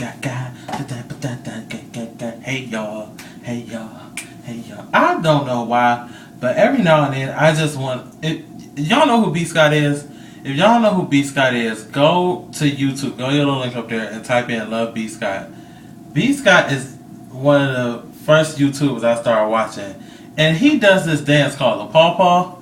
Hey y'all, hey y'all, hey y'all. I don't know why, but every now and then I just want it. Y'all know who B Scott is? If y'all know who B Scott is, go to YouTube, go to your little link up there and type in Love B Scott. B Scott is one of the first YouTubers I started watching. And he does this dance called the Paw Paw.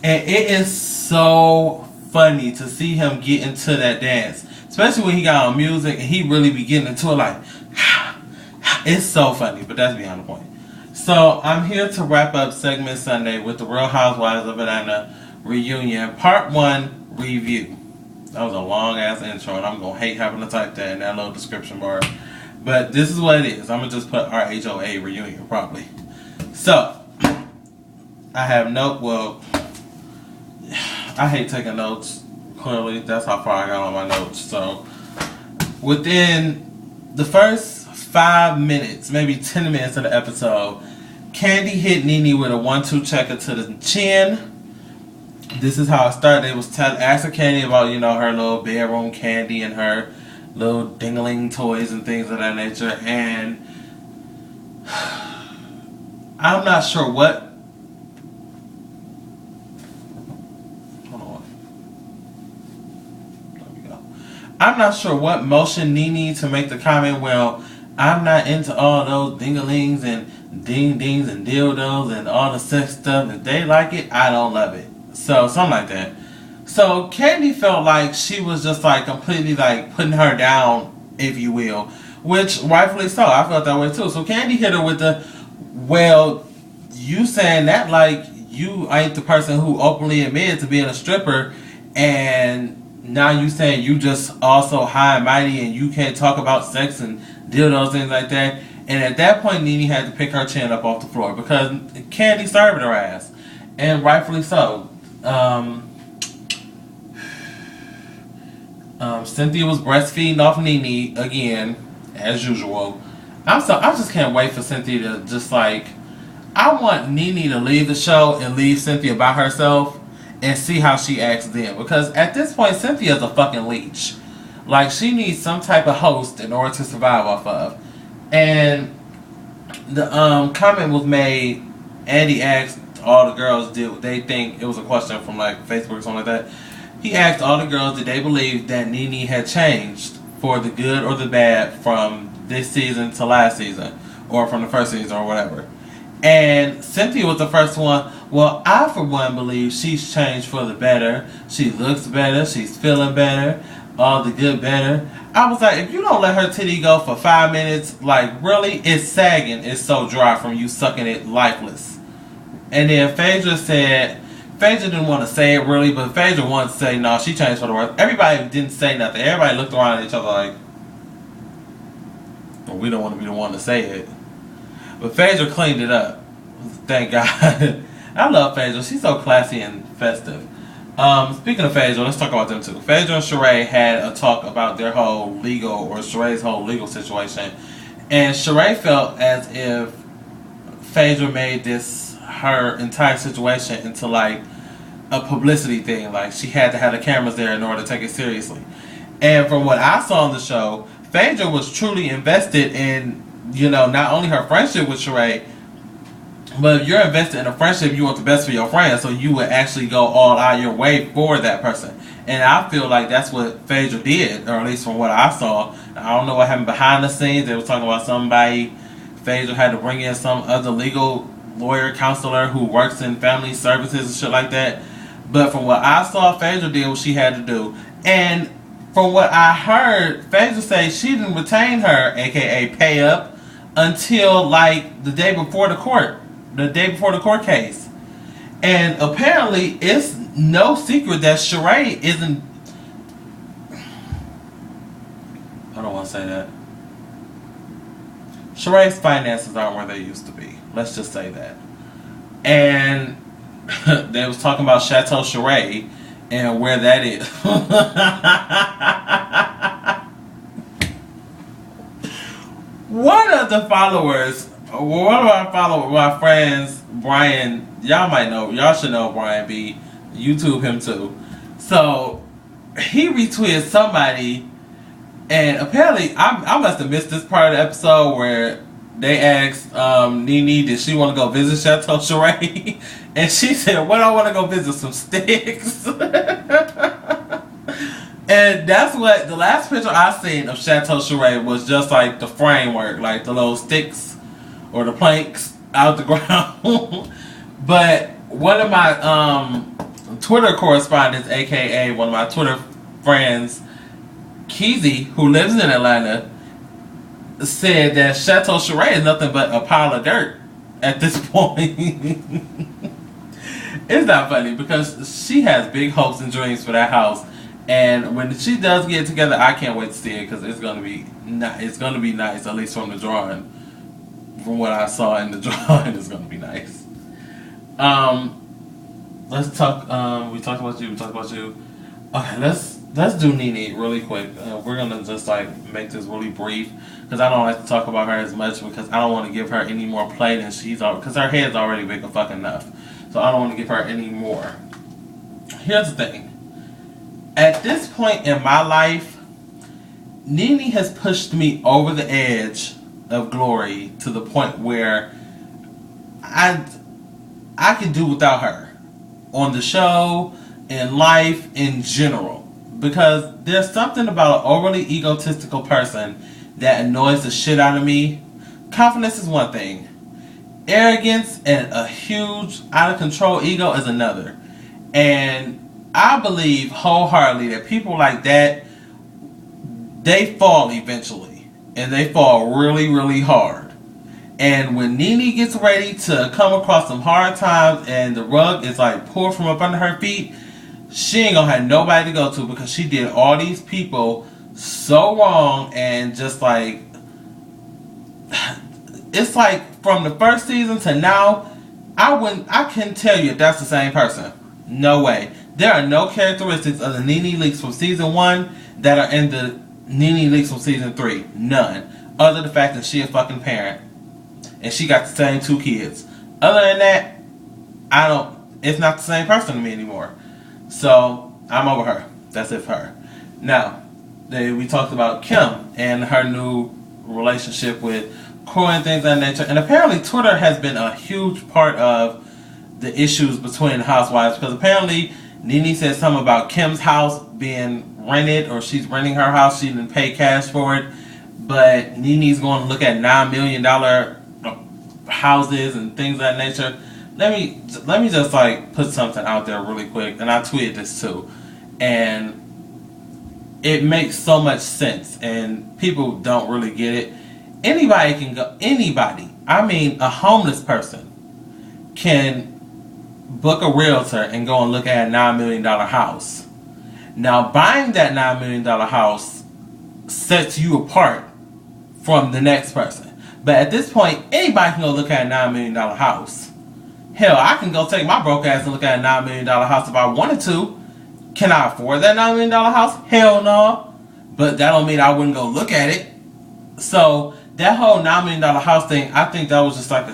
And it is so funny to see him get into that dance. Especially when he got on music and he really be getting into it like, it's so funny, but that's beyond the point. So I'm here to wrap up segment Sunday with the Real Housewives of Atlanta reunion, part 1 review. That was a long ass intro and I'm going to hate having to type that in that little description bar. But this is what it is. I'm going to just put RHOA reunion probably. So, I have I hate taking notes. Clearly, that's how far I got on my notes. So, within the first 5 minutes, maybe 10 minutes of the episode, Kandi hit Nene with a 1-2 checker to the chin. This is how it started. They was asking Kandi about, her little bedroom candy and her little dingling toys and things of that nature. And I'm not sure what. I'm not sure what motion Nene to make the comment, well, I'm not into all those dingalings and ding-dings and dildos and all the sex stuff. If they like it, I don't love it. So, something like that. So, Kandi felt like she was just like completely like putting her down, if you will. Which, rightfully so. I felt that way too. So, Kandi hit her with the, well, you saying that like you ain't the person who openly admitted to being a stripper and now you saying you just also high and mighty and you can't talk about sex and dildos, things like that. And at that point, Nene had to pick her chin up off the floor because Kandi starved her ass. And rightfully so. Cynthia was breastfeeding off Nene again, as usual. I just can't wait for Cynthia to just like, I want Nene to leave the show and leave Cynthia by herself and see how she acts then. Because at this point, Cynthia's a fucking leech. Like, she needs some type of host in order to survive off of. And the comment was made, Andy asked all the girls, did they think, it was a question from like Facebook or something like that. He asked all the girls, did they believe that Nene had changed for the good or the bad from this season to last season? Or from the first season or whatever. And Cynthia was the first one. Well, I for one believe she's changed for the better. She looks better. She's feeling better. All the good better. I was like, if you don't let her titty go for 5 minutes, like really, it's sagging. It's so dry from you sucking it lifeless. And then Phaedra said, Phaedra didn't want to say it really, but Phaedra wanted to say, no, she changed for the worse. Everybody didn't say nothing. Everybody looked around at each other like, well, we don't want to be the one to say it. But Phaedra cleaned it up. Thank God. I love Phaedra. She's so classy and festive. Speaking of Phaedra, let's talk about them too. Phaedra and Sheree had a talk about their whole legal, or Sheree's whole legal situation. And Sheree felt as if Phaedra made this, her entire situation, into like a publicity thing. Like she had to have the cameras there in order to take it seriously. And from what I saw on the show, Phaedra was truly invested in, not only her friendship with Sheree, but if you're invested in a friendship, you want the best for your friend, so you would actually go all out your way for that person. And I feel like that's what Phaedra did, or at least from what I saw. I don't know what happened behind the scenes. They were talking about somebody, Phaedra had to bring in some other legal lawyer, counselor who works in family services and shit like that. But from what I saw, Phaedra did what she had to do. And from what I heard, Phaedra say she didn't retain her, aka pay up, until like the day before the court case. And apparently it's no secret that Sheree isn't, I don't want to say that. Sheree's finances aren't where they used to be. Let's just say that. And they was talking about Chateau Sheree and where that is. One of my friends, Brian, y'all should know Brian B. YouTube him too. So he retweeted somebody And apparently, I must have missed this part of the episode where they asked Nene, did she want to go visit Chateau Charay? And she said, "Well, I want to go visit some sticks." And that's what the last picture I seen of Chateau Charay was, just like the framework, like the little sticks or the planks out the ground. But one of my Twitter correspondents, aka one of my Twitter friends, Keezy, who lives in Atlanta, said that Chateau Charay is nothing but a pile of dirt at this point. It's not funny because she has big hopes and dreams for that house, and when she does get it together, I can't wait to see it because it's gonna be it's gonna be nice, at least from the drawing. From what I saw in the drawing, it's gonna be nice. Let's talk. We talked about you. Okay, let's do Nene really quick. We're gonna just like make this really brief because I don't like to talk about her as much because I don't want to give her any more play than she's already, because her head's already big fucking enough. So I don't want to give her any more. Here's the thing. At this point in my life, Nene has pushed me over the edge of glory to the point where I can do without her on the show, in life, in general. Because there's something about an overly egotistical person that annoys the shit out of me. Confidence is one thing. Arrogance and a huge, out of control ego is another. And I believe wholeheartedly that people like that, they fall eventually. And they fall really, really hard. And when Nene gets ready to come across some hard times and the rug is like pulled from up under her feet, she ain't gonna have nobody to go to because she did all these people so wrong. And just like, it's like from the first season to now, I couldn't tell you if that's the same person. No way. There are no characteristics of the Nene Leakes from season 1 that are in the Nene Leakes from season 3. None. Other than the fact that she a fucking parent. And she got the same 2 kids. Other than that, it's not the same person to me anymore. So, I'm over her. That's it for her. Now, we talked about Kim and her new relationship with Croy and things of that nature. And apparently Twitter has been a huge part of the issues between the housewives. Because apparently Nene said something about Kim's house being rented, or she's renting her house. She didn't pay cash for it. But Nene's going to look at $9 million houses and things of that nature. Let me just like put something out there really quick, and I tweeted this too, and it makes so much sense, and people don't really get it. Anybody can go. Anybody, I mean, a homeless person can book a realtor and go and look at a $9 million house. Now, buying that $9 million house sets you apart from the next person. But at this point, anybody can go look at a $9 million house. Hell, I can go take my broke ass and look at a $9 million house if I wanted to. Can I afford that $9 million house? Hell no. But that don't mean I wouldn't go look at it. So, that whole $9 million house thing, I think that was just like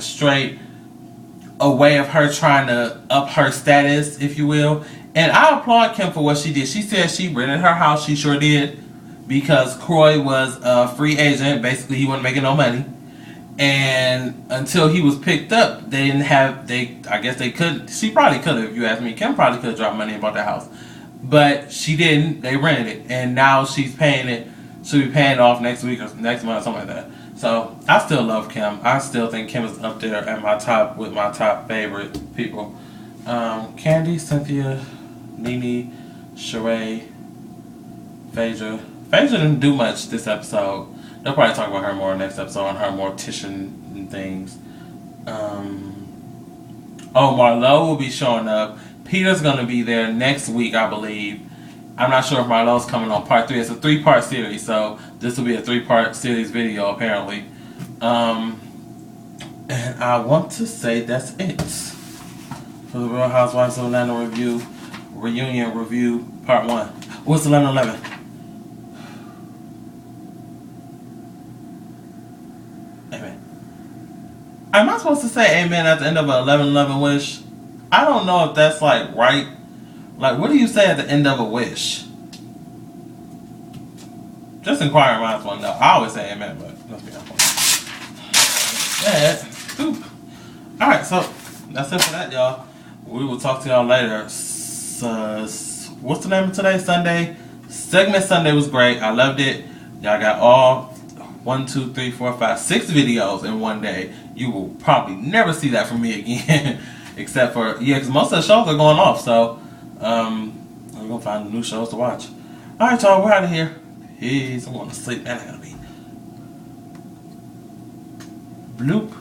a way of her trying to up her status, if you will. And I applaud Kim for what she did. She said she rented her house. She sure did. Because Croy was a free agent. Basically, he wasn't making no money. And until he was picked up, I guess they couldn't. She probably could have, if you ask me. Kim probably could have dropped money and bought that house. But she didn't. They rented it. And now she's paying it. She'll be paying it off next week or next month, something like that. So, I still love Kim. I still think Kim is up there at my top favorite people. Candy, Cynthia, Nene, Sheree, Phaedra. Phaedra didn't do much this episode. They'll probably talk about her more next episode on her mortician and things. Marlo will be showing up. Peter's going to be there next week, I believe. I'm not sure if Marlo's coming on part 3. It's a 3-part series, so this will be a 3-part series video, apparently. And I want to say that's it for the Real Housewives of Atlanta reunion review, part 1. What's 11/11? Am I supposed to say amen at the end of an 11/11 wish? I don't know if that's like right. Like, what do you say at the end of a wish? This inquiring minds one though. I always say amen, but let's be honest. Alright, so that's it for that, y'all. We will talk to y'all later. What's the name of today? Sunday. Segment Sunday was great. I loved it. Y'all got all 1, 2, 3, 4, 5, 6 videos in one day. You will probably never see that from me again. Except for, because most of the shows are going off. So, I'm going to find new shows to watch. Alright, y'all. We're out of here. Peace. I'm going to sleep. Man, I got to be. Bloop.